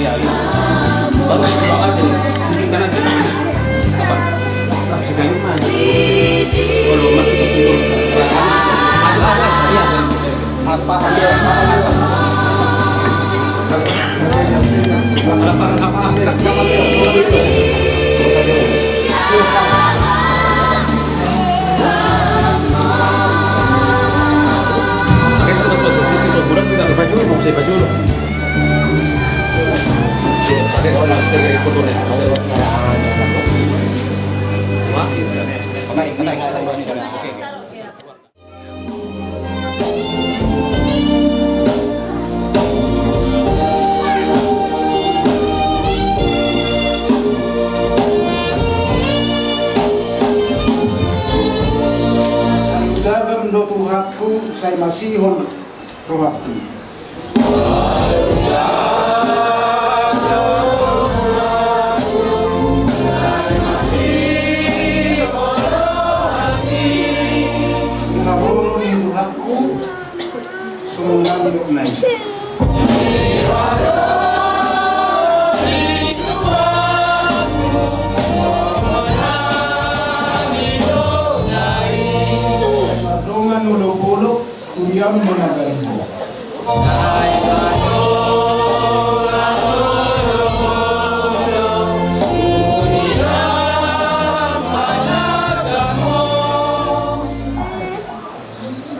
Iya, iya. Baru dibawa aja, mungkin aja. Apa? Kasih kayu mana? Kalau masuk ke kubur, ada saya. Apa? do Tuhanku saya masihon rohati. Ngabolo ni Tuhanku semoga hidup naik. Yang menagarimu.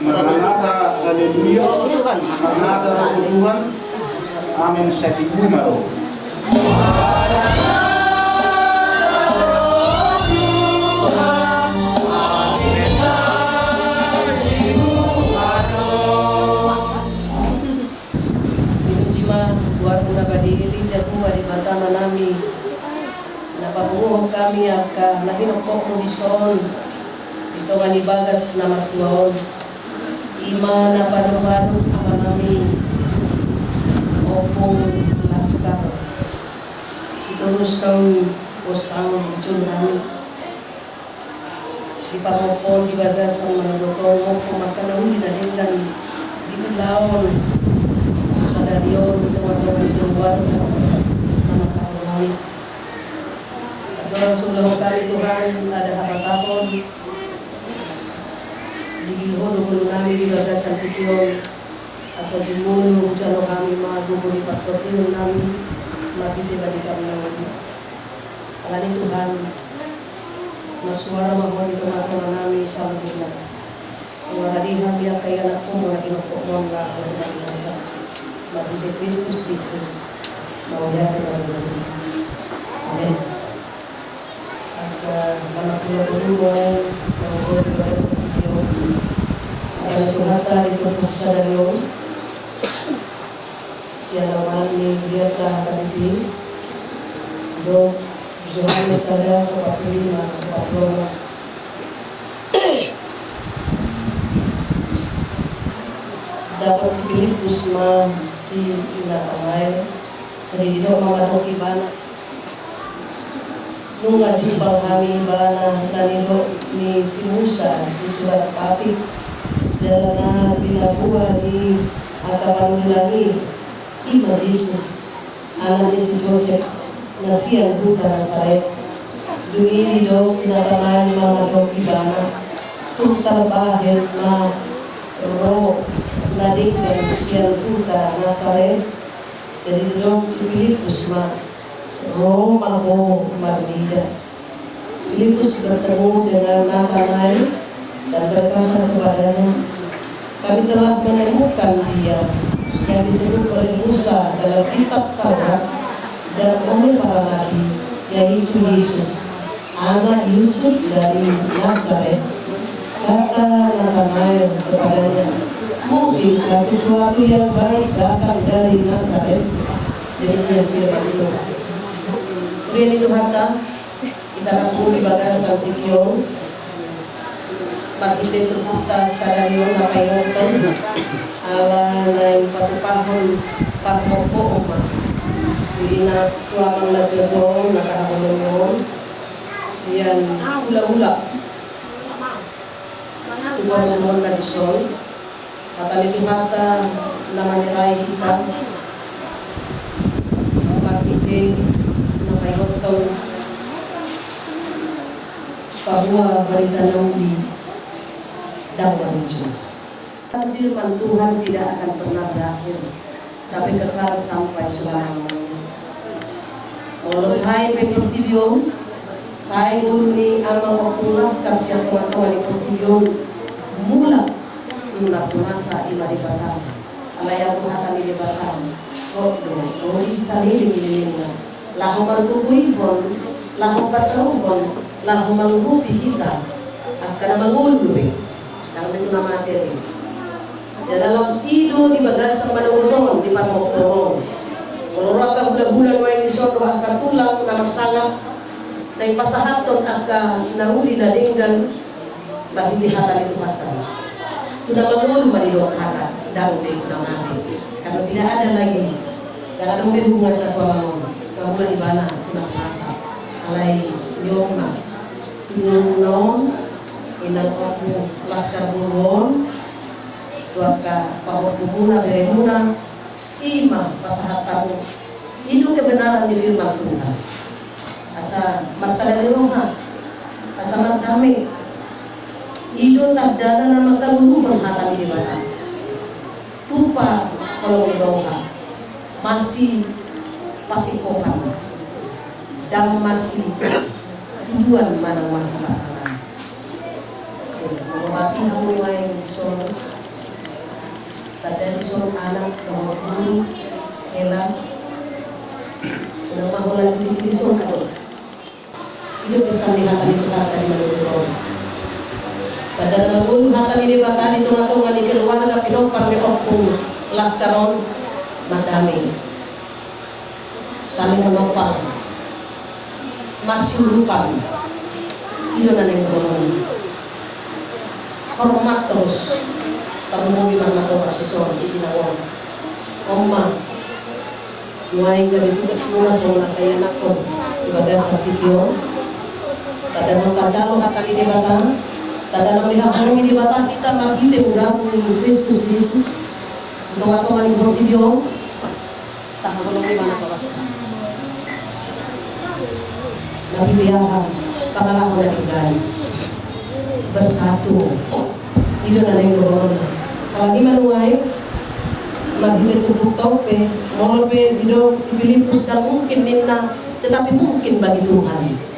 Maranatha, haleluya. Maranatha, Tuhan. Amin. Sekibunaro. Nami napabuho kami aka nahinokok mo dison ito manibagas na matuon ima napaduhano ama nami opong laskar situlus kang postang itsyon nami ipamopon ibagas ng mga doktor mo kumakanawin na dindan dinilawon sa dariyon tumatawag ituwan Adorang sulang kami Tuhan ada harapan digihon kami di bagas ang pitiyon asa jumunu jalo kami maguguli patpatiyon namin matitibalik kami namin alani Tuhan na suara mahon ito matulong namin sa mga mga hadihan biya kaya na po mga kinupokmon na sa matitibalik Kristus Jesus maulihat namin. Amen. At manapulog-ulungan ng God ibagas sa video. At tuhata dito po sa dalyo. Siya naman ni Diata Kaniti. Do Johannes Sada kapapili na kapaploma. Dapat si Pilipus si Ina Kamay. Sa dito mamatok ibana. Nung adibang kami ba na nanilo ni si Musa di surat Patip jalan na binabuha ni Atapanulani Ima Jesus anak ni si Joseph na siyang buta na sayet dumili daw sinatamaan ni mga dog ibana tugtabahin na ro naligyan siyang buta na sayet jadi daw si Pilipus Roma ko Marmida. Pilipus bertemu dengan Nathanael dan berkata kepadanya, kami telah menemukan dia yang disebut oleh Musa dalam kitab Taurat dan oleh para nabi, yaitu Yesus, anak Yusuf dari Nazaret. Kata Nathanael kepadanya, mungkinkah sesuatu yang baik datang dari Nazaret? Jadi dia firman itu. Kemudian itu harta kita nampung di bagas Santikyo makite terputa sadayon na paingoton ala lain patupahon pagmopo oma hindi na tuwamang nagdodong nakahamonyon siyan hula-hula tuwamon na disol at alisimata na maniray kita Pagbe na mayroon bahwa berita Nabi dakwaan Tuhan. Firman Tuhan tidak akan pernah berakhir, tapi kekal sampai selama-lamanya. Kalau saya pengikut saya dulu amal populaskan siapa teman-teman ikut mula mula punasa ibadah alaya Tuhan ibadah kok bisa ini lahu bertubuh bon lahu bertubuh lahu menghubi kita akan mengulur yang itu nama materi jadi lalu sido di bagas sama dengan di parmokong kalau rata bulan-bulan yang disuruh akan tulang nama sangat na ipasahaton aka nauli na dinggan mahitihatan itu mata. Sudah mengulur manilok hata daun di kunamati. Kalau tidak ada lagi, karena ada hubungan terbawa kamu di mana tunas rasa. Alai nyoma, nyom, inang aku laskar buron, tuaka pahot bubuna beremuna, ima pasahatamu. Itu kebenaran di firman Tuhan. Asa masalah di rumah, asa madami, itu tak dana nama terlalu hati di mana. Tupa kalau doa masih pasikohan dan masih tujuan mana masalah. Mengobati kamu yang disuruh, pada disuruh anak kamu guru, helang, nama bulan disuruh. Hidup bersandingan tadi berkata di Maluku. Pada bangun hata ini bakal itu matungan di keluarga pinopar di opung laskaron madami saling menopang masih lupa itu nanti berumur hormat terus terumum di mana tuh sesuatu di nawang omma mulai dari tugas semula soal kayak nakon ibadah sakitio tada nang kacalo kata di batang tada nang lihat orang di batang kita magite udah Kristus Yesus untuk atau mali video tak boleh di mana kelas lagi biarkan pangalah udah tinggal bersatu itu nanti corona kalau di manuai magite tubuh tope molpe video sibilitus dan mungkin minna tetapi mungkin bagi Tuhan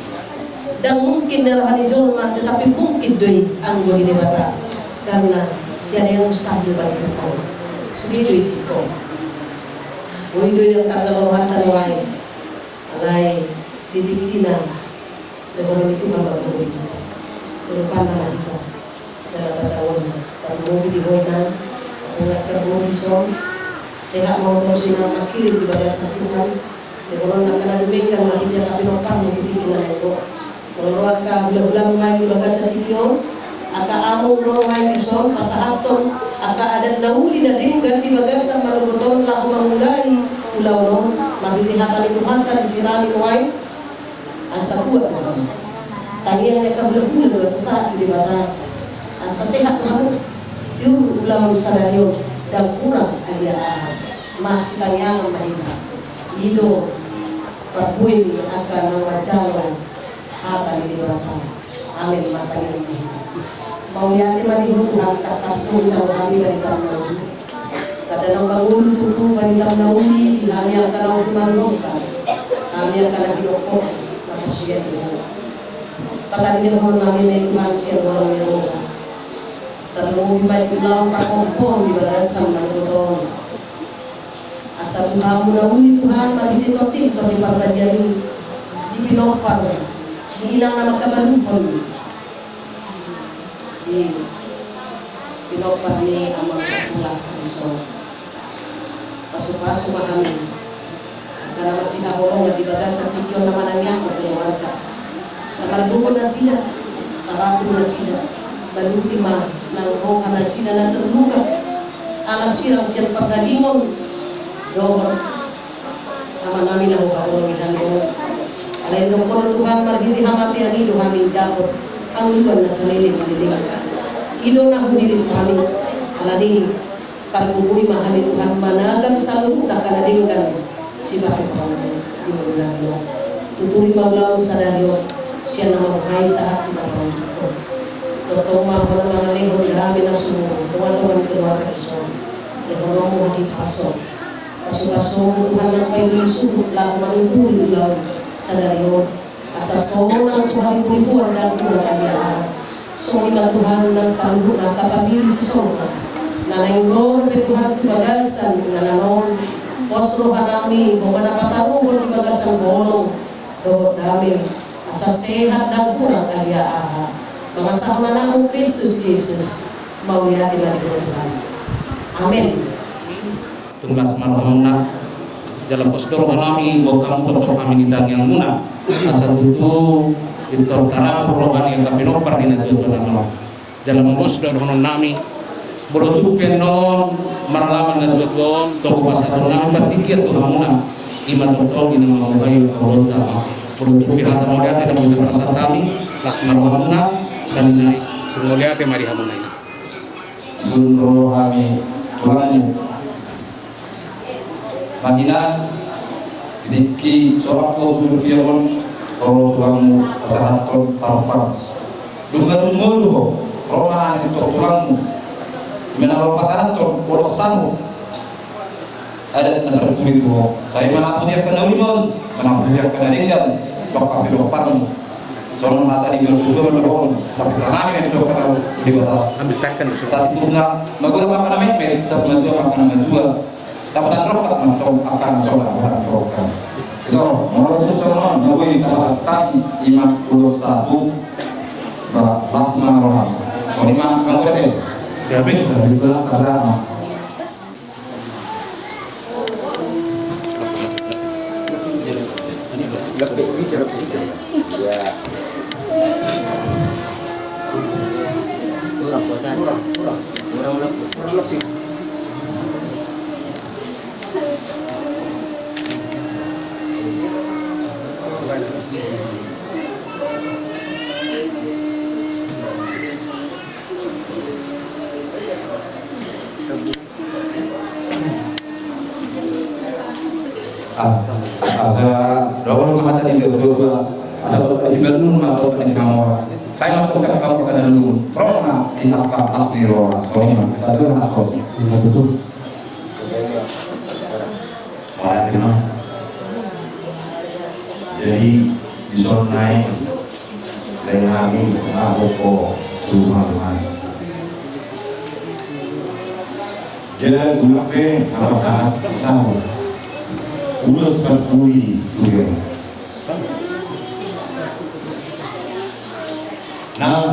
dan mungkin dalam hati Jolma tetapi mungkin doi anggo di debata karena tiada yang mustahil bagi Tuhan segitu isiko doi yang tak lohatan wae alai titikina dengan itu bangga doi berupana kita cara batawana dan mau di hoina mengaskan mau sehat mau bersinar makin ibadah Tuhan dengan nak demikian mari dia tapi nopang titikina itu kalau aka bulan-bulan ngai ulaga sadikyo aka amo no ngai ison pasahaton aka ada nauli na dinggan di bagasa malugoton la mangulai ulaw no magitihatan itu hata disirami ngai asa kuat mo tangian ka bulan-bulan sa saat di bata asa sehat mo yu ulaw sadaryo dan kurang alia mas tangian mahina ido papuin aka nawajalo apa di belakang, amin makanya ini. Mau lihat mandi Tuhan atas puncak kami dari kamu. Kata nang bangun tutu dari kamu si kami akan laut manusia, kami akan diokok manusia itu. Kata dia mohon kami naik manusia orang yang terlalu baik pulau kampung di balasan manutong. Asal kamu dahulu Tuhan bagi ditotik di pagkajari di pinopar. Hilang nama kabalupon di pinopar ni amal pulas Kristo pasu-pasu mahami karena masih nahorong na dibaga sa tikyo naman ang yakot ng warga sa marbuko na sila tarapo na sila balultima ng roka na sila na terluka alas silang siyang paggalingon doon ama namin ang upaulong inanong alain ng kono Tuhan margiti hamati ang ilo kami dapat ang lugan na sarili manilingan ilo na hunirin kami alani pagkukuy mahami Tuhan managang sa luna kanadinggan si bakit Panginoon yung naglayo. Tutuloy maglaw sa layo, siya na magkay sa akin na pangko. Totoo mga ko na mga lihon, grabe na sumunod. Kung ano man kinuha ka iso, lihon mo makipasok. Kaso-kaso, Tuhan ang kayo yung sugot lang, manutulog lang sa layo. Asa somo ng suhang buwan lang ko na kanya. So, Tuhan ng sanggo na kapagili si Soka. Nalinggo na Tuhan kibagasan na nanon. Postrohan namin kung manapataruhan kibagasan bolong. Doon namin. Asa sehat lang ko na kanya. Mga sakna na akong Kristo Jesus. Mawiyati na Tuhan. Amen. Tunglas malamang na dalam postur kami bokam kotor kami ditang yang muna asal itu tanah perubahan yang kami nopar di nanti dalam postur honon nami berutupen non maralaman dan betul toko pasar nami berpikir tuh muna iman betul di nama bayu kauda berutupen hata melihat dan berutupen kami lah marlamuna dan melihat mari hamuna ini Sunro kami Tuhan panggilan diki sorak ko dulu pion kalau Tuhanmu asahat ko tarpas dunga dungo rohan itu Tuhanmu menaro pasahat ko porosamu ada terkumpul ko saya melakukan yang kena limon melakukan yang kena dinggal lokap itu parmu soalnya mata di dulu menolong tapi karena ini itu kena dibawa ambil tekan saat itu enggak mago apa namanya saat maju apa namanya dua dapat rokat mentok akan sholat dapat rokat itu menurut itu sholat nyawin tadi imam ulus satu belasma roham imam angkotnya Amin. Itulah karena ada double mata di dua asal di belum atau di kamar saya mau ke kamu ke dalam prona siapa asli roh soalnya tapi aku betul Wala kenal. Jadi di sonai dari kami aku Tuhan. Jadi gunape apakah sama ulos terpui tuh. Nah,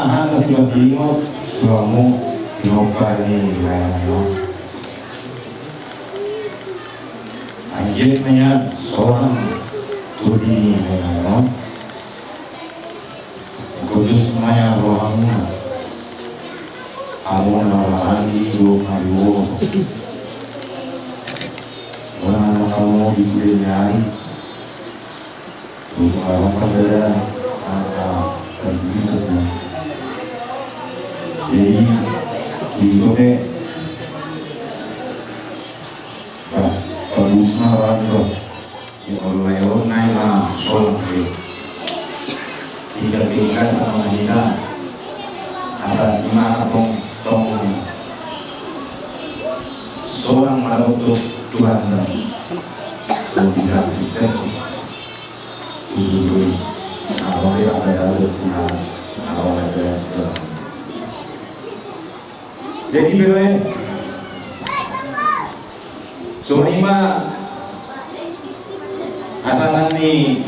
hanya si Batimo kamu dinopani lainnya. Anjirnya seorang tudini lainnya. Kudus maya rohamu. Amun andi do mario. Orang kamu di hari. Untuk orang berbeda jadi itu deh bagus orang itu kalau yang naik lah soal tidak tinggal sama kita asal gimana tong seorang malah untuk Tuhan dan tidak Kristen usul kalau dia ada Tuhan kalau ada jadi bilangnya Soalnya asalan ni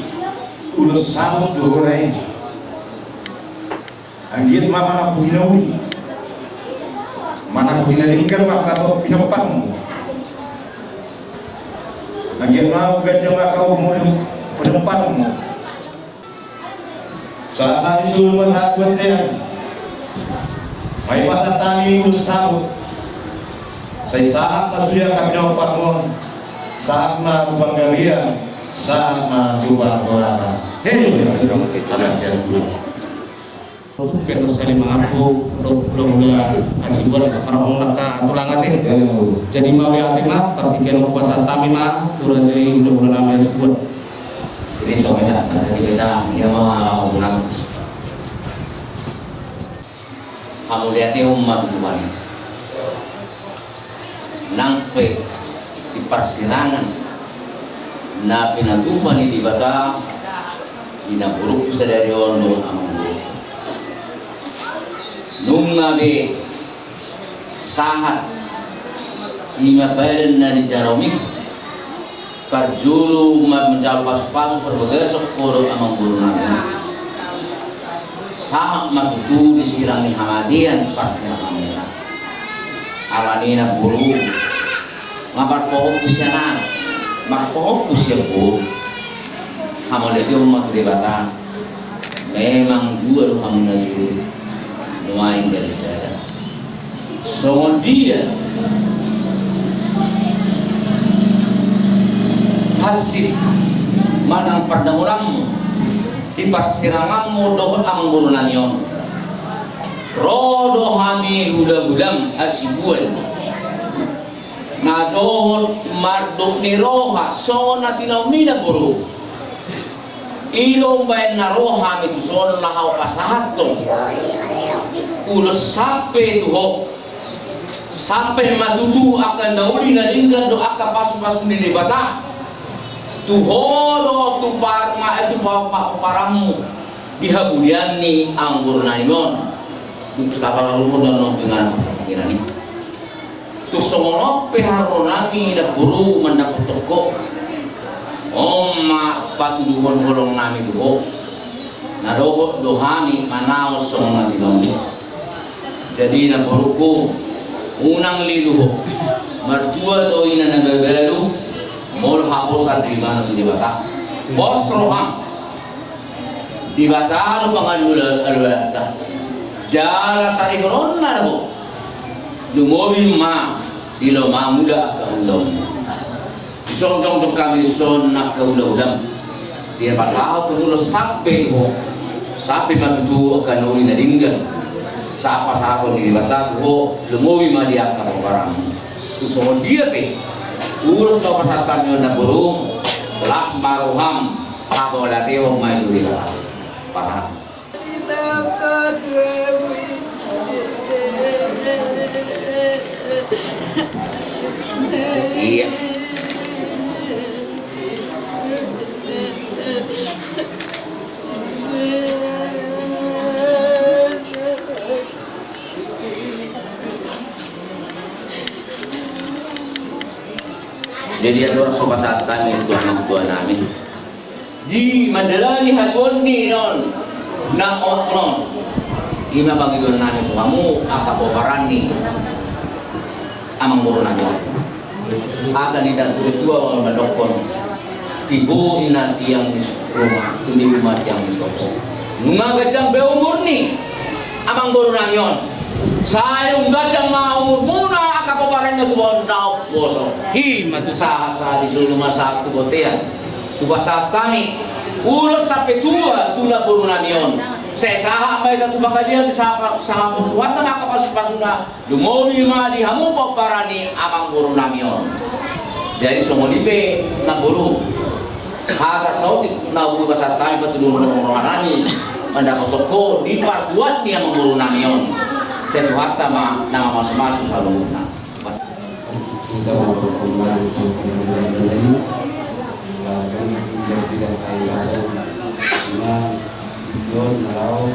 ulus samut luhurai anggit mana pinawi mana pinalingkan maka atau pinapang anggit mau ganjang maka umur penempatmu saat tadi sulman saat kuantian may pasat tani ulus samut sa saat masuya kami nampak mo saat mapanggalian saat matubang orasa hei agak siya dulu Pero sa mga po, log asibuan sa parang nakatulangan Jadi mau yang tema, partikan kuasa kami mah, turun jadi udah namanya asibuan. Ini soalnya kita yang mau ulang. Kamu lihat umat Tuhan. Nampe di persilangan, na pinatupan di bata, inaburuk sadari ono amang. Nung ngabi sahat imabalan na di Jaromik karjulu menjal pas-pas berbegesok koro amang guru nabi sahat matutu disirangi hamadian pasti namanya alanina guru ngabar pohopus ya na mak pohopus ya bu kamu lihat umat debata memang dua lu kamu najul nuain dari saya. Kemudian hasil manang perdamulanmu di persiranganmu dohon amang burunanyon rodo hami gudam asibuan na dohon marduk ni roha sona tinaumina buru ilong bayan na roha mitu sona lahaw pasahatong ulos sampai tuh sampai matutu akan nauli na linggan do akan pasu-pasu ni bata tuholo tu parma itu paramu dihabulian ni anggur naimon untuk kapal rumah dan dengan ini tu songono peharonami da guru mendapat toko omma patu duhon bolong nami duho nadoho dohami manao songono tinoni. Jadi na baruko unang liluho martua doina na babalu mol haposan di mana tu di bata bos roham di bata lu pangalula alwata jala sari corona ho lumobi ma di lo mamuda ka ulom isong jong kami son nak ka ulom dia pasal tu sampai ho sampai matutu akan uli na dinggan sapa di bata ko lumowi madia ka parang tu so dia pe urus to pasatan yo na burung las maruham ako lati o may duli ka para iya jadi ada orang sobat satan itu anak tua namin di madalani hatun ni non na non ima bagi don namin kamu akapoparan ni amang guru namin akan tidak tua orang badokon tibo inati yang di rumah tuni rumah yang di soko nunga gajang beumur ni amang guru namin saya gajang mau muna akapoparan na tuwa na poso matu sa di sulung masa tu botean tu basa kami ulos sampai tua tuna burunan yon saya sahak baik tu bakalian sama pembuat maka pas-pasuna lumobi ma di hamu paparani amang burunan yon jadi semua dipe na buru haka sauti na buru basa kami patulung rohanani mendapat toko di parbuat dia burunan yon saya tuhatta ma nama mas-mas selalu na kita mau berkembang untuk ini dan tidak kayu langsung dengan tujuan kalau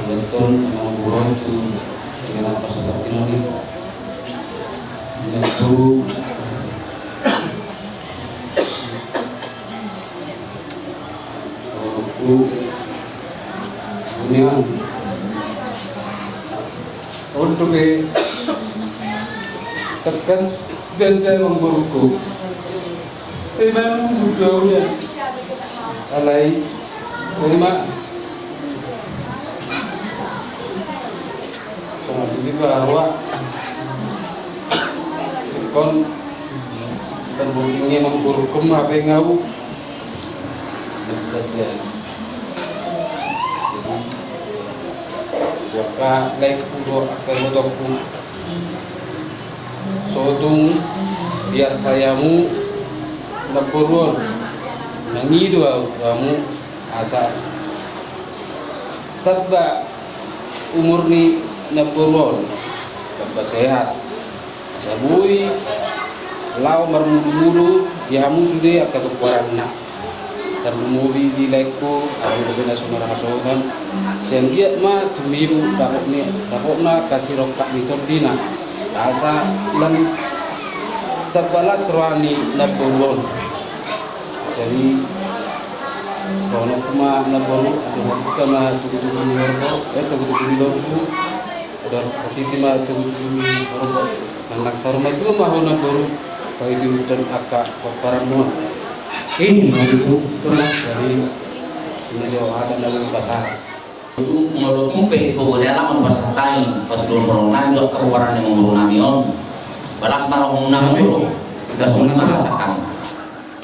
betul memang burung itu dengan apa seperti ini dengan guru union untuk tegas dan saya memburuku saya memang budaya alai terima ini bahwa kon terbuktinya memburukum apa yang ngau waka lek udo akan motoku sodung biar sayamu napuruan nangido kamu asa tabba umur ni napuruan tabba sehat sabui lau marmulu-mulu ya hamu sudah akan kekuaran nak termuli di lekku aku benar semua rasokan sehingga mah tumiru dapokna kasih rokak di tordina asa lan terbalas rohani naburon jadi kalau kuma naburon ada kita mah tujuh lorbo tujuh lorbo ada posisi mah tujuh lorbo anak sarma itu mah naburon kalau itu dan akak koparan ini itu dari ini ada dalam pasar. Menurut kumpe itu dalam mempersatai pas dulu peronan juga keluaran yang mengurung namion balas marong nang dulu sudah semua merasakan.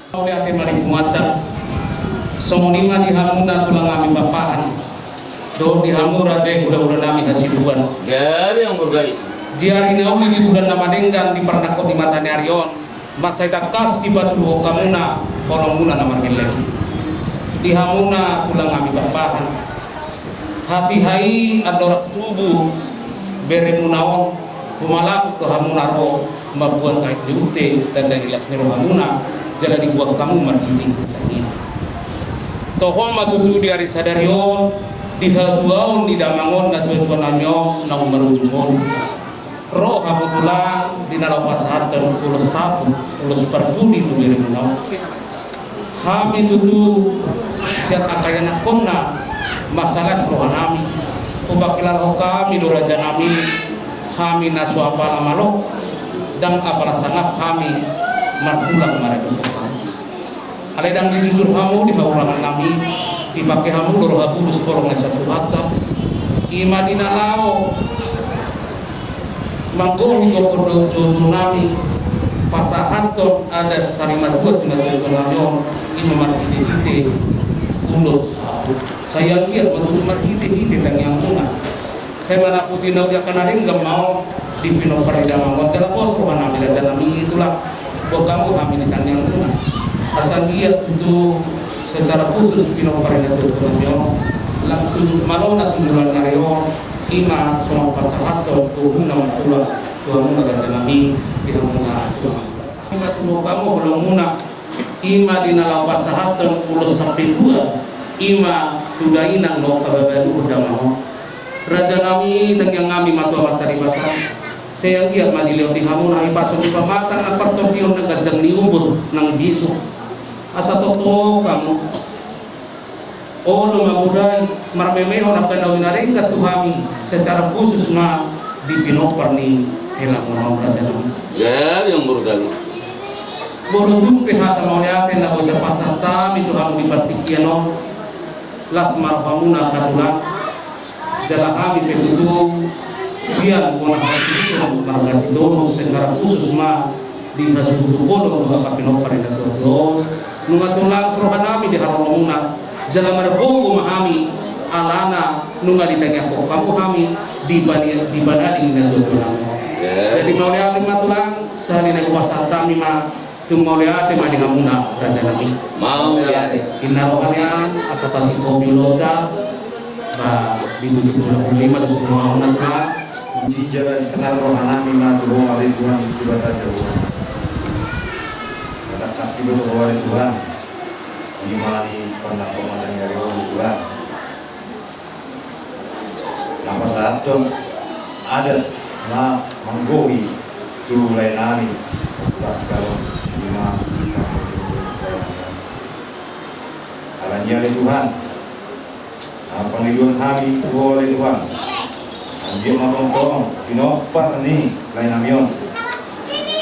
Kau lihat mari muatan semonima di hamuna tulang kami bapaan do di hamura teh udah nami hasiduan. Gabi yang bergai. Di hari nauli di bulan Ramadhan di pernah di mata Arion. Masa kas di batu kamuna kolong muna nama gelek di hamuna tulang kami bapahan hati hai adorak tubuh bere munawon kumalak to hamuna ro mabuat kait diute dan dari las nero hamuna jala dibuat kamu margiti toho matutu di hari sadarion di haduaon di damangon ngatuan nanyo nang marujumon roh hamutulang di nalau pasar dan ulus sapu ulus perduli tu diri menau kami tutu siat akayana konna masalah roh nami ubakilah roh kami doraja nami kami nasu apala malok dan apala sangat kami martulang mereka ale dan dijujur kamu di haurangan nami dipakai kamu doro habulus porong satu atap imadina lao manggong di kokodo nami pasahanto ada sarimat buat dengan nami imam ide ulut saya lihat betul ide dan yang muna saya mana putih nau dia kanarin nggak mau di pino pereda mau telepos rumah nami dan nami itulah buat kamu kami di yang muna asal lihat itu secara khusus pino pereda itu nami langsung malona tunjuran karyo ima semua pasahanto tuhun nama tulah tuhan muna dan nami tidak muna ima tuh kamu belum muna ima dinalau pasahanto 10 sampai 2 ima tudainang no kababaru udah mau raja nami yang ngami matua matari batang saya lihat madilio di hamuna ipatong di pamatan apartopion ng gandang niubot ng biso asa totoo kamu lo mamuday marmemeho na panawin na rin katuhami secara khusus ma di pinopar ni Helamunong Rajanong. Ya, yang bergali. Borong pihak mau yakin na boja pasata itu kamu dipartikiano las marhamuna kadulang jala kami petutu siang kona hasidu margas dono secara khusus ma di hasidu bodo nunga kapinopar ni Rajanong nunga tulang serohan kami di Helamunong jalan mergogo mahami alana nunga di tengah kok kamu kami di badani dengan tulang. Jadi mau lihat matulang sehari naik kuasa kami mah tung mau lihat mah di hamuna raja nami. Mau lihat. Inna kalian asapasi kopi loda bah di 75 dan semua orang di jalan kenal rohanami mah tuh oleh Tuhan ibadah Tuhan. Kata kasih oleh Tuhan. Dimani pernah pemacang dari orang tua nama satu ada na manggowi tu lainani pas kalau lima alanya oleh Tuhan panggilan kami tu oleh Tuhan dia menonton pinopar ni lain namion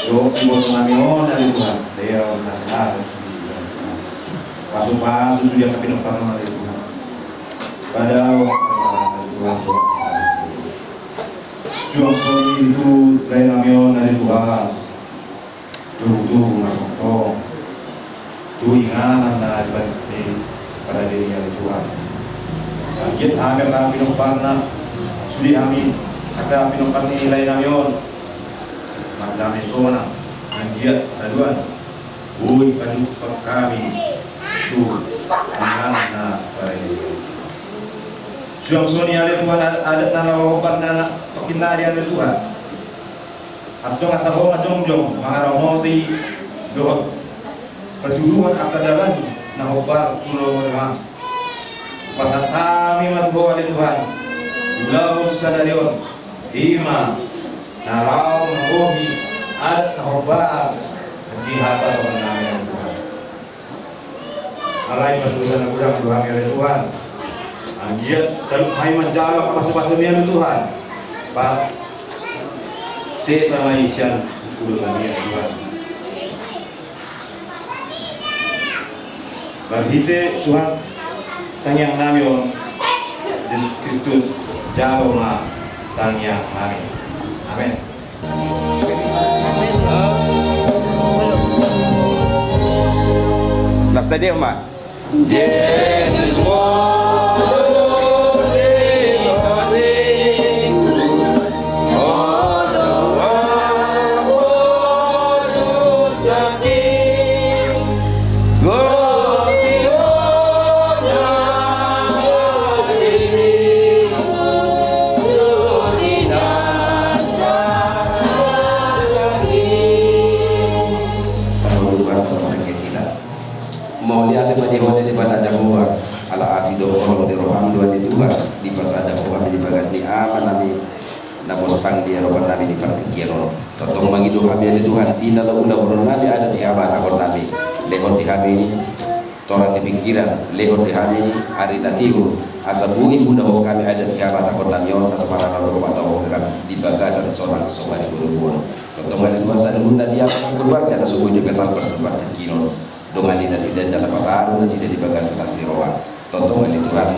do ibu namion dari Tuhan dia nasihat pasu-pasu sudah tapi nomor dari Tuhan pada Tuhan juang itu lain namion dari Tuhan tuh ngomong tuh inganan dari pada diri dari Tuhan kita ambil kami nomorna Sudi kami akan pinumpan nilai namin magdami sona ang giat aduan uy panupak kami su anak na pareho siyang soni ali Tuhan adat na nawawapan na pakinari ali Tuhan at yung asaho nga jongjong mga ramoti doon patuduhan ang kadalan na hubar tulungan mga pasatami matbuha ali Tuhan ulawon sa dalion Ima naraw ng buhi at nahubar hindi hata naman namin ang Tuhan. Alay patuloy na kurang Tuhan ng Tuhan. Ang giyat talukhay manjalo kapasupasan niya ng Tuhan. Ba sa may siyan tulungan niya ng Tuhan. Barhite Tuhan tangyang namin Jesus Kristus jalo na tanya kami. Amin. Last tadi Mas. Jesus mau lihat di hone di pada jamua ala asido orang di roham dua di Tuhan di pasada kami di bagas ni apa nabi nabos tang dia rohan nabi di partikian orang totong bagi doa kami di Tuhan di dalam undang-undang nabi ada siapa takut nabi lehon di kami torang di pikiran lehon di kami hari natiku asabui udah kami ada siapa takut nabi orang separa kalau rumah tahu di bagas ada seorang sobat di guru totong bagi Tuhan sada bunda dia keluarnya ada subuh juga tanpa partikian dengan dinasidan jalan pataru nasi dari bagas pasti roa tonton di Tuhan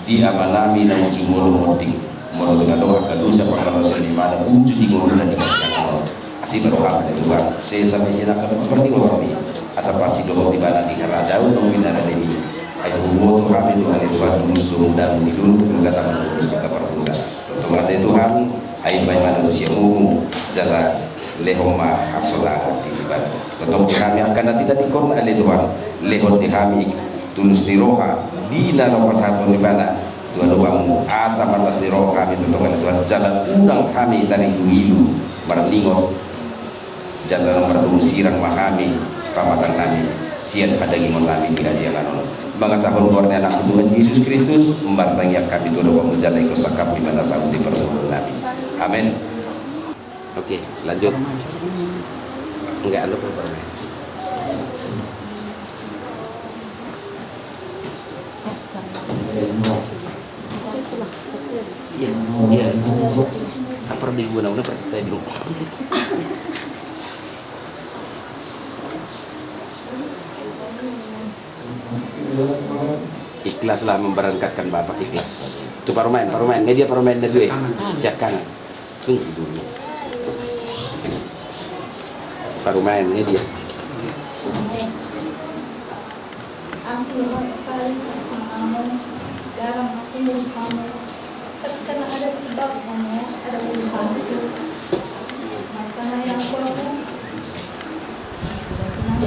di amanami na ujumulu munting mo dengan doa kadusa pangkalosa di mana uju di ngulu dan dikasih Allah asin roha pada Tuhan sampai sini akan seperti kami asa pasti doa di mana di kerajaan dong pinara demi ayo humo kami doa di Tuhan musuh dan milun berkata menurut kita perbuatan tonton di Tuhan ayo baik manusia umum jalan lehoma hasolah di ibadah tetap kami akan tidak dikon oleh Tuhan lehon di kami tulus di roha di dalam pasal di mana Tuhan doamu asa matas di roha kami tetap oleh Tuhan jalan undang kami dari ilu berlingot jalan berdum sirang mahami pamatan kami sian pada gimon kami bila sialan bangga sahur keluarnya anak Tuhan Yesus Kristus membantangi kami Tuhan doa menjalani kosakap di mana sahur di pertemuan kami amin. Oke, lanjut. Enggak ada permen. Iya. Apa di guna pasti di rumah. Ikhlaslah memberangkatkan Bapak ikhlas. Itu parmen, media parmen dari siapkan. Tunggu dulu. Baru mainnya dia. Aku paling kamu jarang aku ngurus kamu karena ada sebab kamu ada urusan itu makanya yang aku lakukan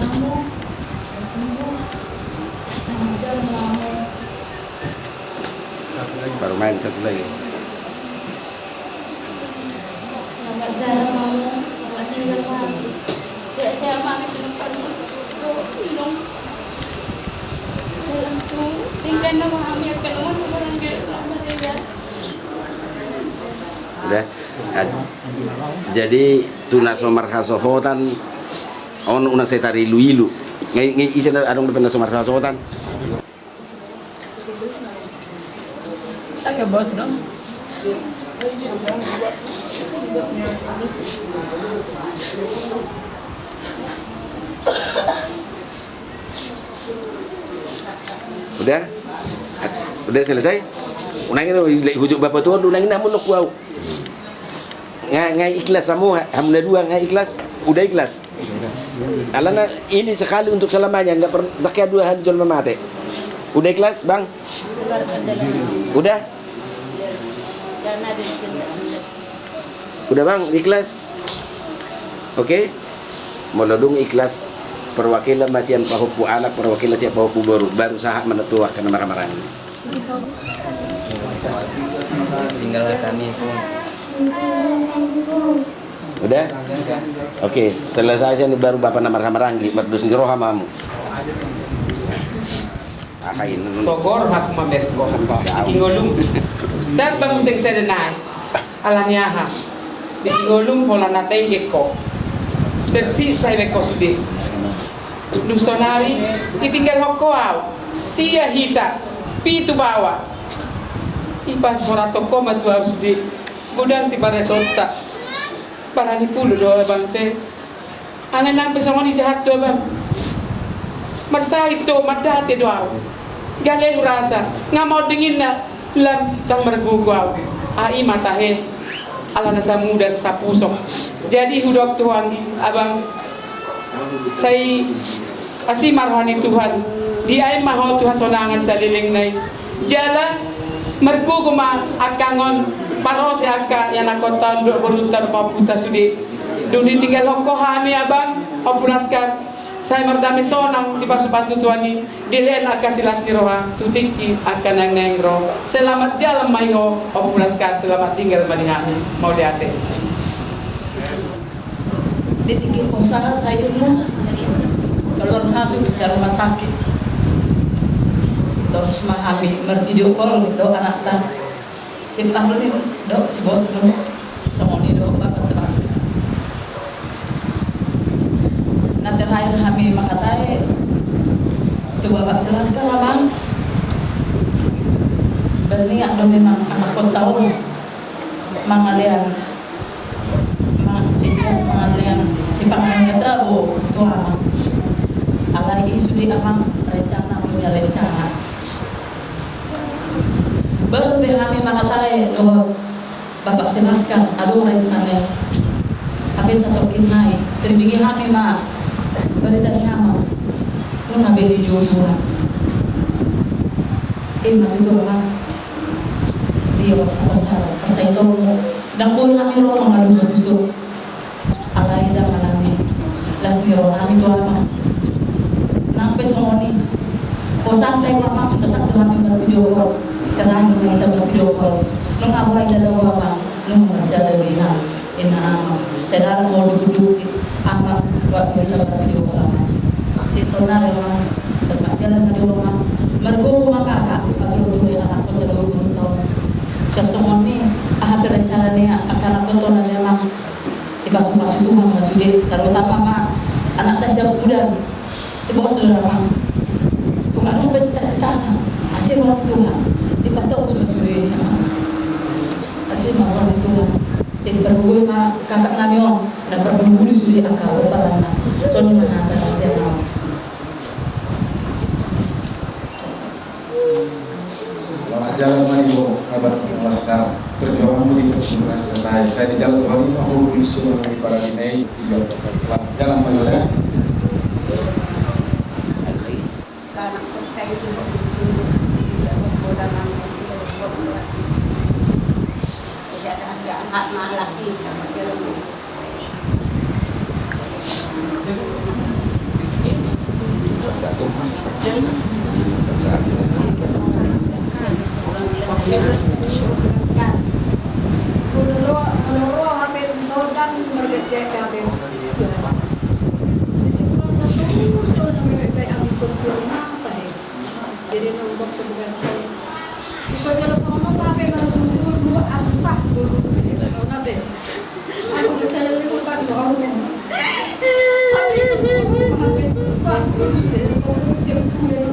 kamu sembuh jalan kamu Baru main satu lagi. nggak jarang kamu nggak tinggal kamu saya mami depan minum saya tuh tinggal nama kami akan orang dia Udah. Jadi tunas somar hasohotan on una setari luilu. Ngai isen adong depan somar hasohotan. Agak bos dong. Udah selesai. Unangin hujuk bapak tua unangin namun nak wow. Ngai ikhlas semua, hamna dua ngai ikhlas, udah ikhlas. Alana ini sekali untuk selamanya, enggak pernah kayak dua hari jual mati. Udah ikhlas, Bang? Udah? Dana dari Sunda. Udah bang, ikhlas? Oke? Molodong ikhlas perwakilan masian pahupu anak perwakilan siapa pahupu baru sahak menetua karena marah-marah ini. Tinggal kami pun. Udah? Oke, selesai aja nih baru bapak nama marah-marah berdus ngeroh hamamu. Ahain. Sogor hak mamet ko ingolung dan bang sing sedenai alanya ha di ingolung pola natai ko tersisa ko sudi nusonari itinggal hokko aw sia hita pitu bawa ipas morato ko matua sudi gudang si pada sota para ni pulo do bang te anan nang pesongon di jahat do bang marsa itu madate do aw galeng rasa nggak mau dingin na lam tang mergugau ai matahe ala nasa muda sa pusok jadi hudok Tuhan abang saya asi marhani Tuhan di ay maho Tuhan sonangan sa liling nay jala merguguma akangon paros aka yang nakotan do berutan paputa sudi dudi tinggal hokko hami abang opulaskar saya merdami sonang di pasupatu tuani dilen akasilas ni roha tutingki akan nang nengro selamat jalan mayo opulaskar selamat tinggal manihami mau liate Di tinggi posangan saya dulu keluar masuk di rumah sakit terus memahami video call do anak ta simpang dulu do si bos dulu sama ni do bapak serasa nanti hari kami makatai tu bapak selaskan abang berniat do memang anak kau tahu mangalian mangalian si pangannya tahu tuan alai isu di abang rencana punya rencana baru kami makatai do bapak selaskan aduh rencana tapi satu kinai terbingi kami mah berita nyama lu ngambil di jodoh mati tu orang dia pasal itu dan pun kami orang ngadu betul alai dan alani last year kami tu apa nampe semoni posang saya mama tetap kami bervideo call terang kita bervideo call lu ngabai dalam apa lu masih ada bina ina saya mau duduk ama waktu kita bervideo call di sonar memang sempat jalan di rumah mergo rumah kakak atau betul yang anak kota 20 tahun saya semua ni hampir rencananya akan aku tuh nanti memang dipasung-pasung Tuhan nggak sulit terutama mak anak saya muda si bos sudah lama Tuhan aku bercita-cita asih mau Tuhan dipatok sudah asih mau Tuhan jadi pergul mak kakak namion dan pergul sudah akal berana soalnya mana ada hasil mau Jalan Manibo, kabar Laskar, perjuangan menuju selesai. Saya di jalan Manibo, aku disuruh dari para dinai jalan Manibo. Karena kita itu bodohan jadi ada anak mah laki sama dia. Kalau hampir sodan mergete kami. Setiap satu sodan mergete kami kontrol mata. Jadi nombor sebulan saya. Kalau kalau sama pakai langsung dulu asah dulu sih nanti. Aku bisa lihat orang. Tapi itu semua hampir besar dulu sih. Kalau siap punya.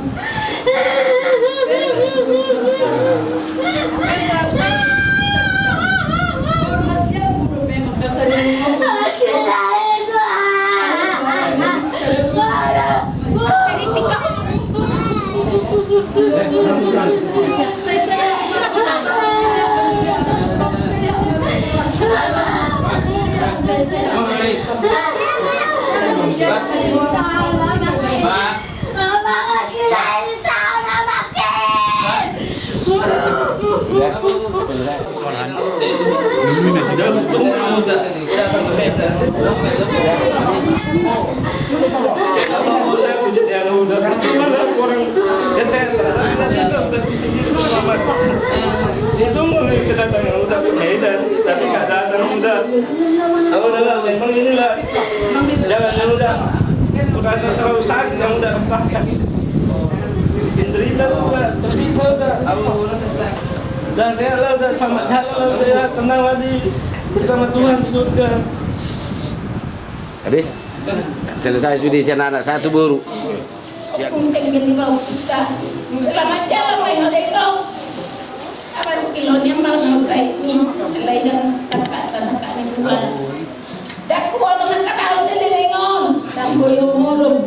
Saya Tunggu nih kedatangan udah ke Medan, tapi nggak datang udah. Kalau dalam memang inilah jalan yang udah terlalu sakit, yang udah rasakan. Derita udah tersiksa udah. Dan saya lah udah sama jalan lah udah ya, tenang lagi bersama Tuhan di surga. Habis? Selesai sudah si anak satu baru. Kunting gini bau kita. Selamat jalan Mayo Deko. Apa kilonya mau saya ini lain sakata ini dua. Dak kuat dengan kata selengon. Dan boyo mulu.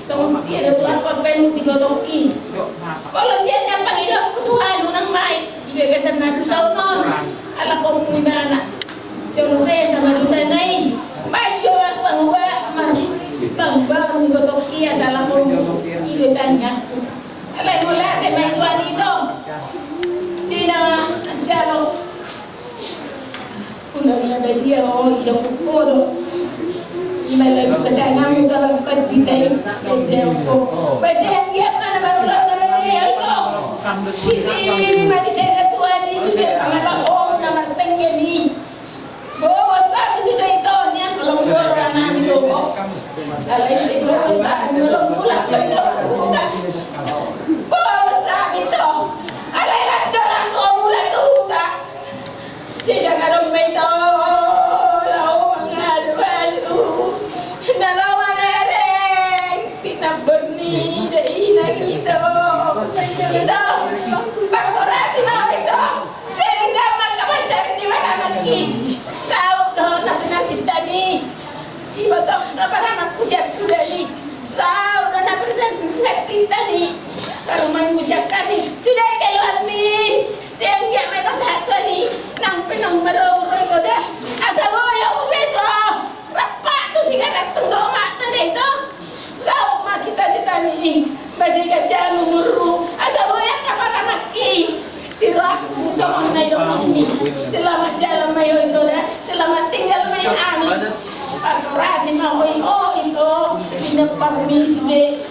So dia tuan korban tigotoki. Kalau siapa panggil aku Tuhan unang baik. Ibegasan na dosa non. Ala ko muna. Jono saya sama dosa naik. Masyo ang pangwa bang tigotoki asala ko ibe tanya. Alay mula kay may tuan ito. Di na jalo. Unang na dia oh ida ko. Malago kasi ang aming kalagpad bitay ko. Kasi ang iyap na naman ko. Sisi manisay na tuwan ni sudah pangalakong na matangyan ni. Bawasan sudah ito niya. Alam ko orang namin ko. Alay si bawasan. Alam ko lang ito. Bawasan ito. Alay las darang ko mula tuta. Sida ka nung may ito. Dalawa na rin! Pinabagni! Dahil na ito! Ito! Pagkurasi mo ito! Sering dapat kapasar di malamagi! Saot doon na pinasinta ni! Ibatok ka para magpusyap sudah ni! Saot doon na pinasinta ni! Kalau mangusyak ka ni! Sudah kayo admis! Siyang yan may kasakto ni! Nang pinangmarong ko da! Asa mo yung ito! Rapat tu sigaret tunggu mata deh itu. Sau mak cita-cita ni masih kerja umurku. Asa boya kapan anakki. Tiraku sama naik ini. Selamat jalan mayo itu dah. Selamat tinggal mayo ani. Akurasi mau itu. Tidak permis be.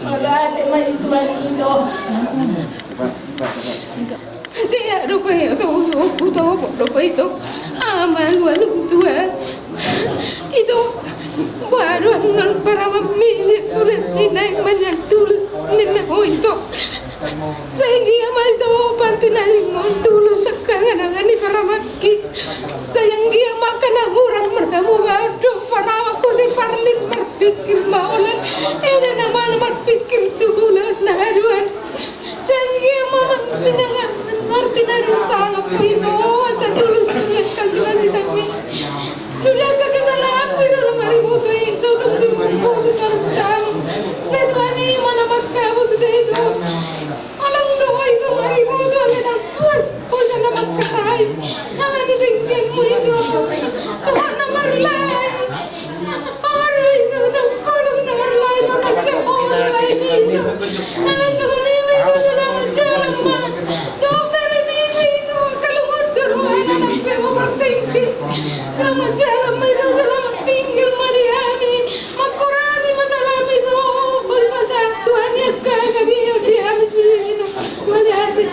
Malah tema itu itu. Saya lupa itu. Amal walum tua. Itu baru non para misi udah tinai banyak tulus nina itu. Saya amal itu parti nari mau tulus sekarang ni para maki. Saya makan orang merdamu waduh para aku si parlit berpikir maulan. Ada nama pikir tulan naruan. Saya mama tinangan arti nari salah itu asa tulus kasih tapi. Sudah kesalahan aku itu lemari butuh yang sudah dibuka besar besar. Saya tuan ini mana makkamu sudah itu. Alam doa itu lemari butuh ada puas puas nama katai. Nama ini tinggalmu itu. Tuhan nomor lain. Orang itu kolong nomor lain macam orang lain itu. Alam sebenarnya itu selamat jalan mah. Dokter ini itu kalau mundur anak kamu bertinggi. Selamat jalan itu selamat tinggal Mariani. Makurasi masalah itu. Bahasa Tuhan yang kami dia mesti itu. Mariani.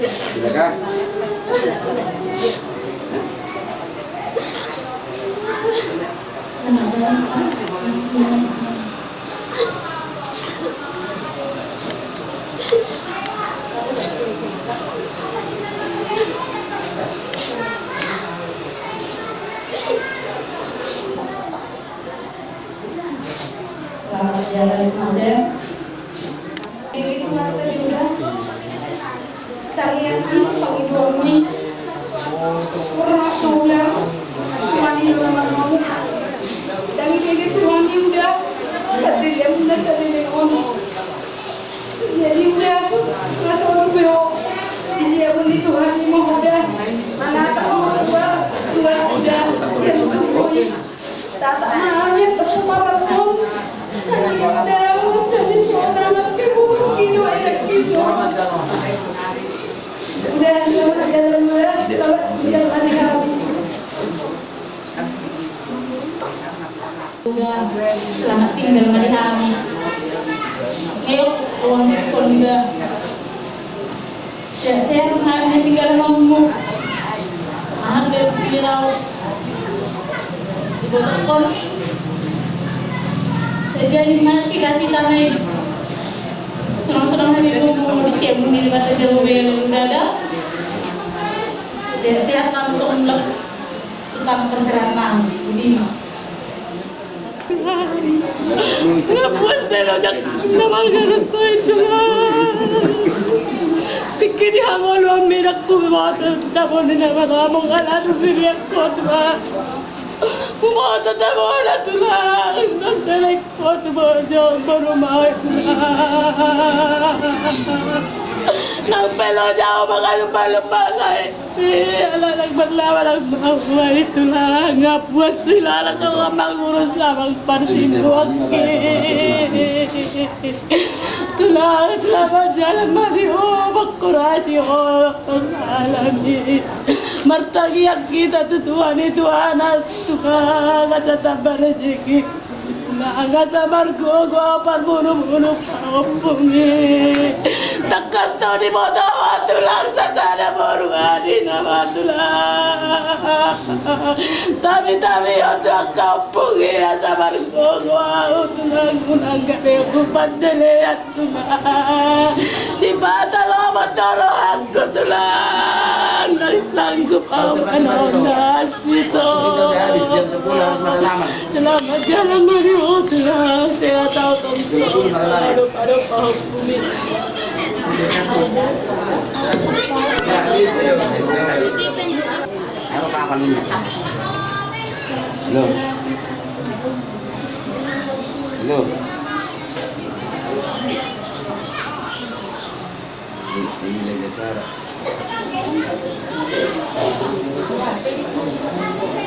Silakan. sa Pilipinas. Jadi udah rasa berbeo di siapa di Tuhan ini mau udah anak tahu dua udah siap semuanya tata namanya tersebar pun udah jadi seorang keburu kino esak kino udah selamat jalan kami udah selamat tinggal hari kami. Ayo, kawan-kawan juga. Saya pernah tinggal ngomong. Hampir bilau. Ibu tekon. Saya jadi cita-cita naik. Senang-senang hari ngomong di siang di mata jauh yang berada. Sehat untuk melek. Tetap kesehatan. Begini. Napuas pero jak naman gusto ito tikini hangol ang mirak ko mata tapon na maramong alado biriyak ko tuma umata tamo na tula nagdalay ko tuma jong barumay nang pelo jauh makalumpa-lumpa ala nagbanlawa ng mga ito lang ngapuas nila sa mga mangurus lamang parsimbuak tulang selamat jalan mari magkurasi alami martagiyak kita tutuan itu anak Tuhan kacatabar rezeki naga sabar ko apar bunuh-bunuh paupungi takas tau di motor tulang sasana borungani nama tulang tapi untuk kampung ya sabar ko tulang kunang kare pandele tulang si patalo matolo aku tulang dari sanggup ano nasito selamat jalan mari tulang saya tahu tulang paru bumi Ano pa kanin mo? Hello. Hello. Ini lagi cara.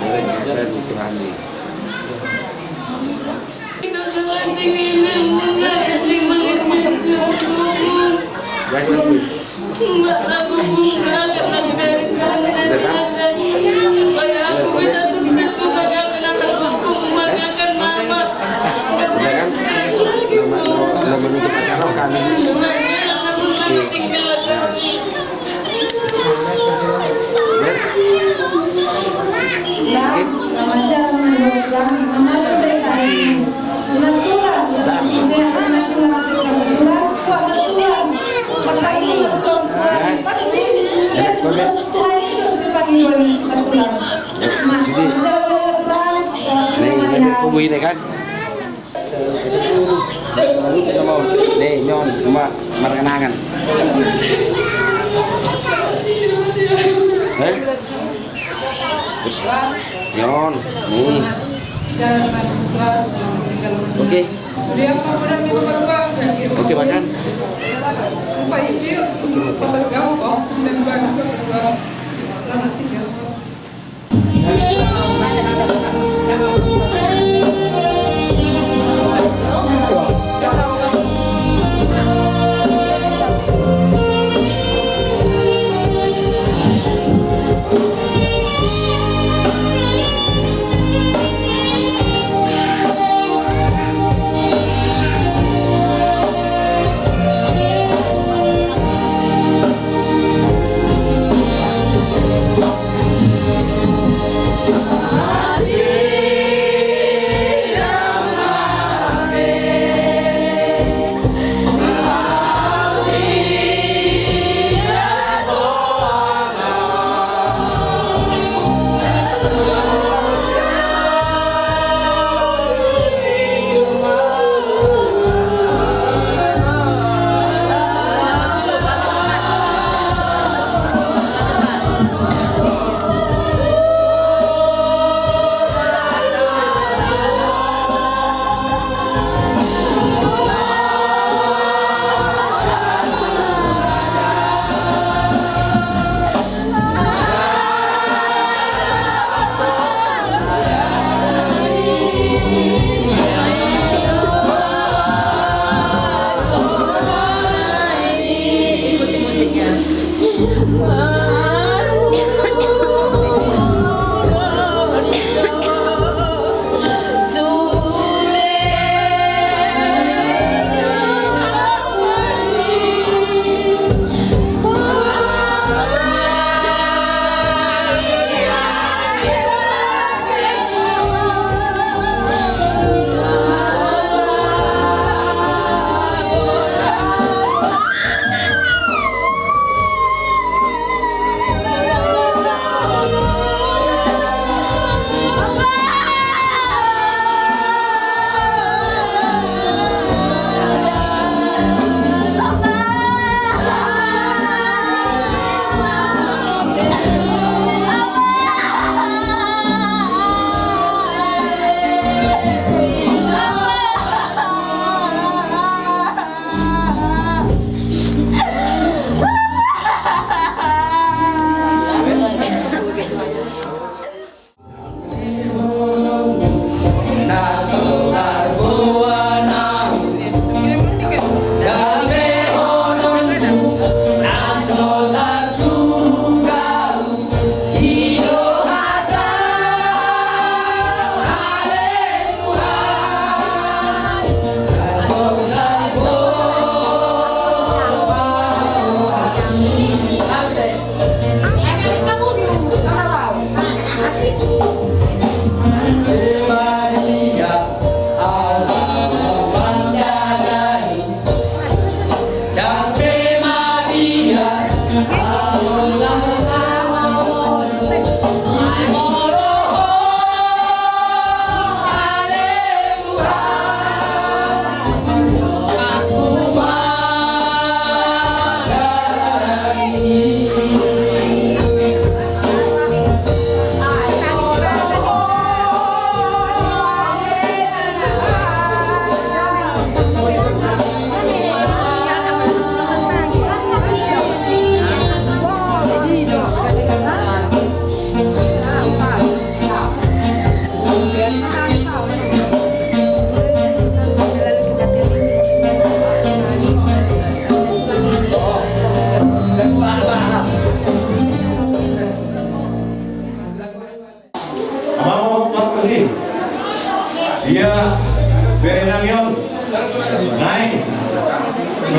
Mereka cara Tuhan ini. Mbak aku bunga karena dari sana supaya aku bisa sukses membanggakan anakku, membanggakan mama. Gak mau lagi bu. Menutup acara kami. Semuanya namun lagi tinggal kami. Selamat jalan pulang. Anak dari saya. Anak pulang. Saya anak pulang. Kubu ini kan? Baru kita mau nih nyon cuma kenangan. Nyon, nih. Oke. Oke makan. Selamat tinggal.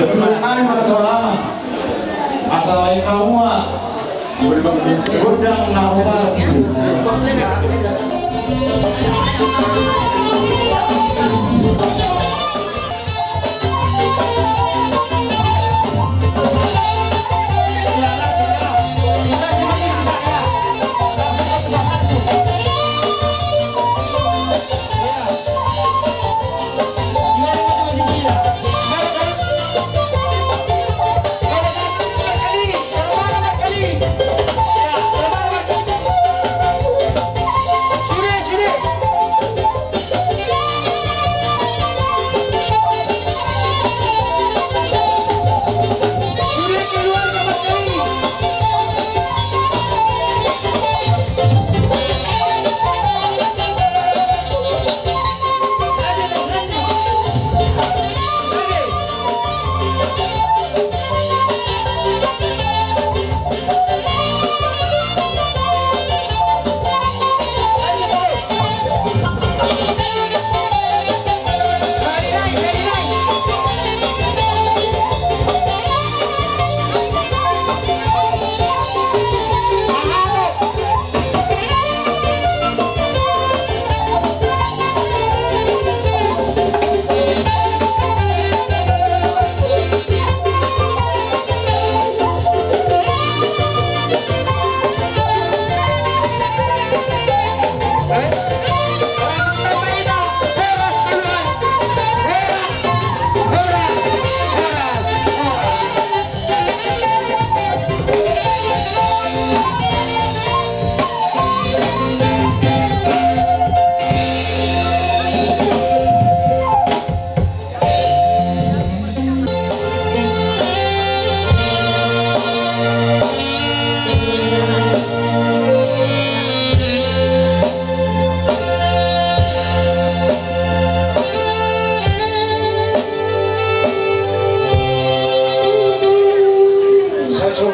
Berdoa berdoa. Asal kamu gudang naufal.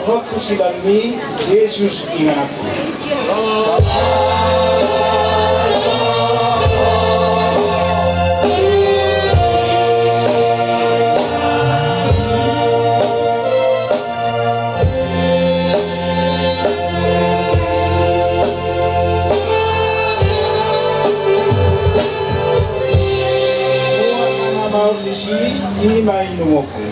Waktu silami Yesus ingatku. Muat mau di sini ini main numoku.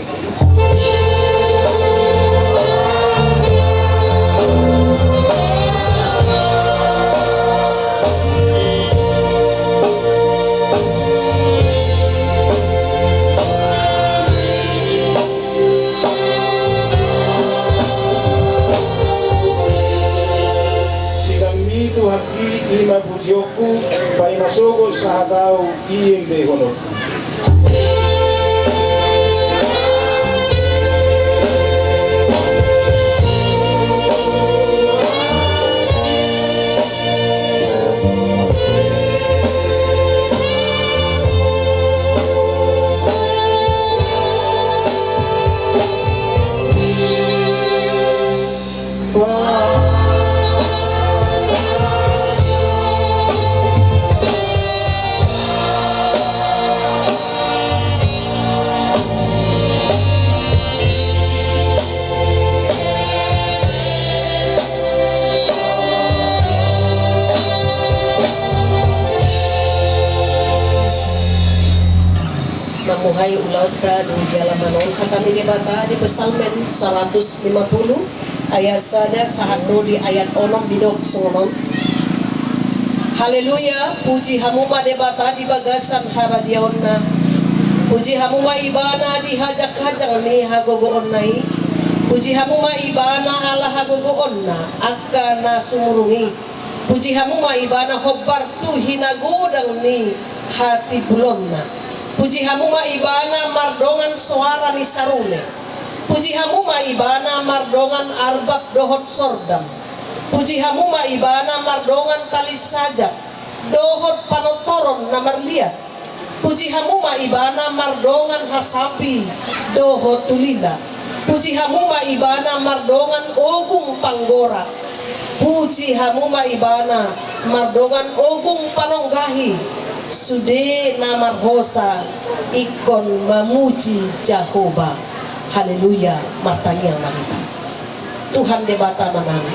Ima bujioku pai masogo sahadau iyeng behono. Namuhay ulauta di halaman kami dibata di Psalmen 150 ayat sada sahado di ayat 6 bidok sungonon. Haleluya, puji hamuma debata di bagasan haradiaonna. Puji hamuma ibana di hajak-hajak ni hagogoon nai. Puji hamuma ibana ala hagogoon na akana sumurungi. Puji hamuma ibana hobbar tu hinagodang ni hati bulonna. Puji hamuma ibana mardongan suara ni sarune. Puji hamuma ibana mardongan arbab dohot sordam. Puji hamuma ibana mardongan tali sajak dohot panotoron namar liat. Puji hamuma ibana mardongan hasapi dohot tulila. Puji hamuma ibana mardongan ogung panggora. Puji hamuma ibana mardongan ogung panonggahi. Sude namar hosa ikon mamuji Jehovah. Haleluya, martanya marita. Tuhan debata manami.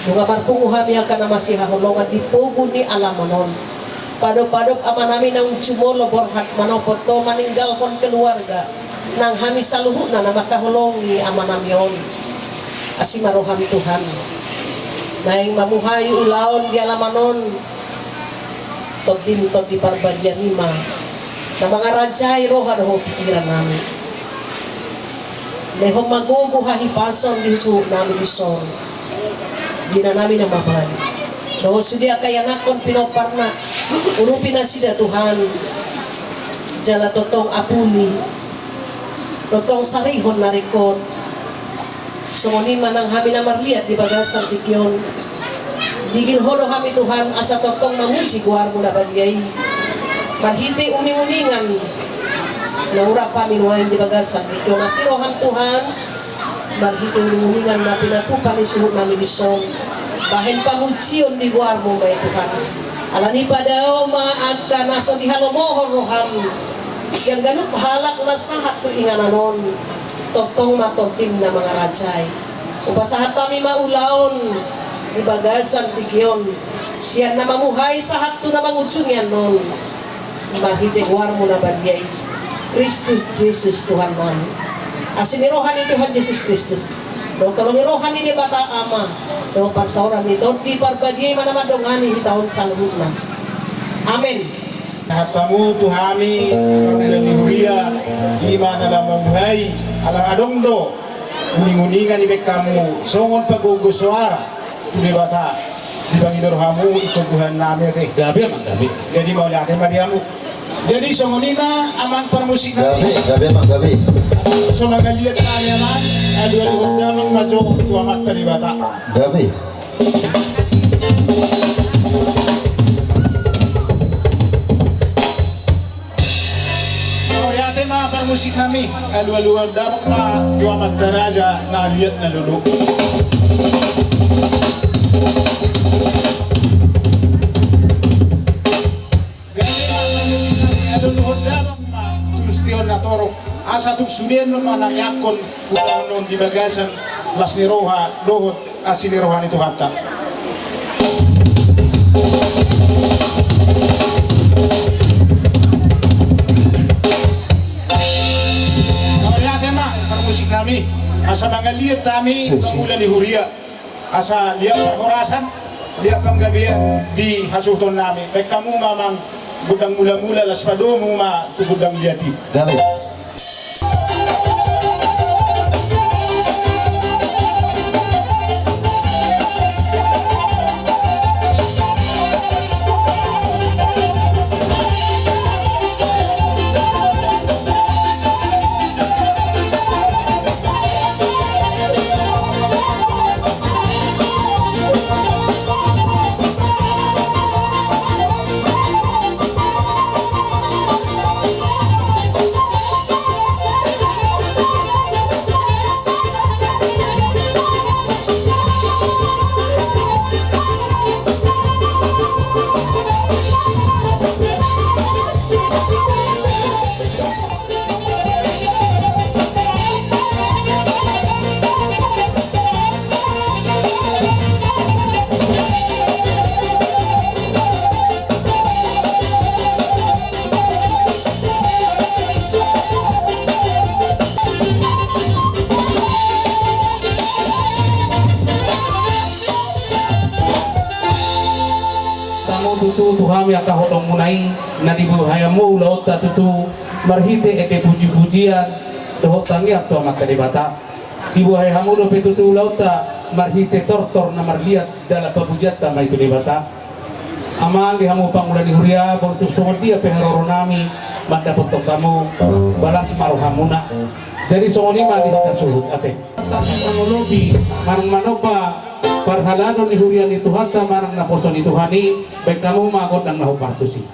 Bunga marpungu hami akan masih hahulongan di pugu ni alamanon. Padop-padop amanami nang cumolo borhat manopoto maninggalkan keluarga. Nang hami saluhut na makahulongi amanamion. Asimaroham Tuhan. Naing mamuhay ulaon di alamanon. Todim di parbadian lima. Na mga rajay roha ho pikiran namin. Leho magugo hahipason di husu namin ison. Gina namin na mabay. Doho sudia kayanakon pinoparna. Urupin na sida Tuhan. Jala totong apuli. Totong sarihon na rekod. Sumuni manang hami na marliat di bagasan tikyon. Digil holo kami Tuhan asa totong mamuji guar mo na bagyay. Marhiti uning-uningan naura paminuain di bagasan tikyon. Nasirohan Tuhan. Marhiti uning-uningan na pinatupan isuhut namin isong. Bahin pamujion di guar mo ba Tuhan. Alani padao maaga naso di halomohor rohan. Siyang ganun halak na sahat to ingananon. Totong matotim na mga rajay. Upasahat kami maulaon di bagasan tikyon. Siya na mamuhay sahat to na mangutsung yan nun. Mahitiguar mo na bagyay. Kristus Jesus Tuhan namin. Asinirohan ni Tuhan Jesus Kristus. Daw kalungirohan ni bata ama. Daw parsauran ni Daw di parbagyay manamadongani di tahun saluhut na. Amen. Hatamu tuhami pangulang nihuria ima na lamang buhay alang adongdo uning-uningan ibek kamu songon pagugusuara tuloy bata di bangidorhamu itubuhan namin ate Gabi amang gabi. jadi mau lihatin madiamu jadi songonina amang permusik namin Gabi emang gabi. so nagaliat kami aman adu-adu namang majo tuamat tadi bata Gabi. tema permusik nami alu-alu dapat ma juamat taraja na lihat na lulu asa tuk sudien no manang yakon ulang di bagasan las niroha dohot asin nirohan itu hatta musik kami asa mangaliat kami pangulan di huria asa lihat perhorasan lihat panggabian di hasuton nami baik kamu mamang gudang mula-mula las padomu ma tu gudang liati Gabi. Tutu Tuhan yang kau dong munai nadi buhayamu laut tutu marhite eke puji-pujian dohok tangiak to maka debata di buhayamu do petutu laut marhite tortor na marliat dalam pabujat ta mai debata amang di hamu pangulan di huria bortus somod dia peharoro nami mandapat to kamu balas maruhamuna jadi songoni mali kasuhut ate teknologi marang manopa parhalano ni hurian itu hatta marang na poson itu hani baik kamu magot dan nahu partusi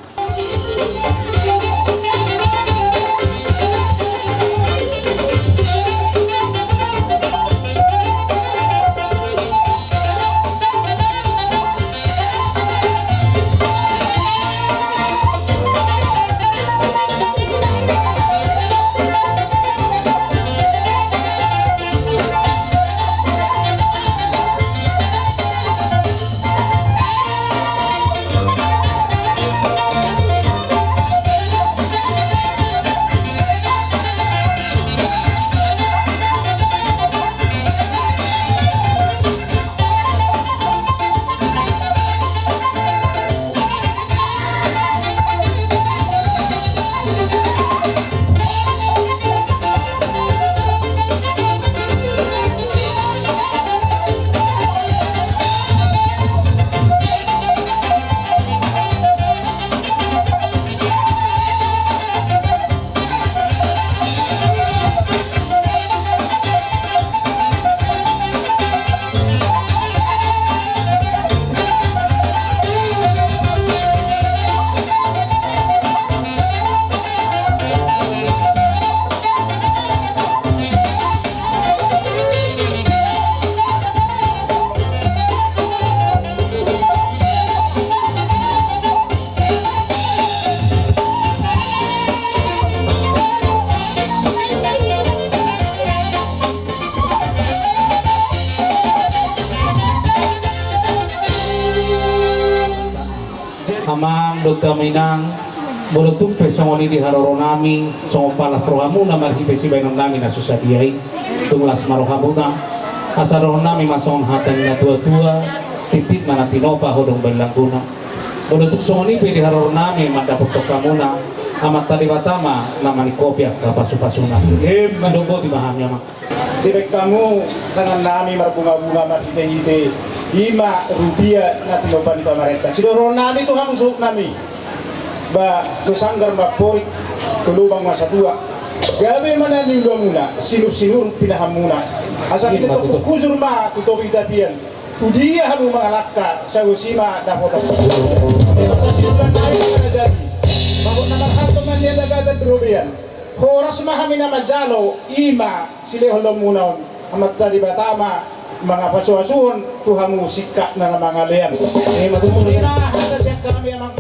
bolot taminang bolot tumpe songoni di haroro nami songo palas rohamuna marhite si bainam nami na susabiyai tunglas marohamuna asaro nami masong hatan na tua-tua titik mana tinopa hodong bailanguna bolot songoni pe di haroro nami mandapot tokamuna amat tadi batama namani kopya kapasu-pasuna sudobo dimahami ama Tibek kamu tangan nami marbunga-bunga marhite-hite 5 rupiah na tinopa ni pamarenta sidoro nami tu hamsuk nami ba tu sanggar maporik kelubang masa tua gabe mana ni muna sinur-sinur pinahamuna asal itu kuzur ma tutobi tapian udia hamu mangalakka sagusima dapat asal sinuran nami kana jadi bahwa nama hantungan dia dagatan berubian horas mahamina majalo 5 sileholo munaon amat tadi batama mga pacuasuhon tuhamu sikak na namangalian. Kemudian ada siya kami amang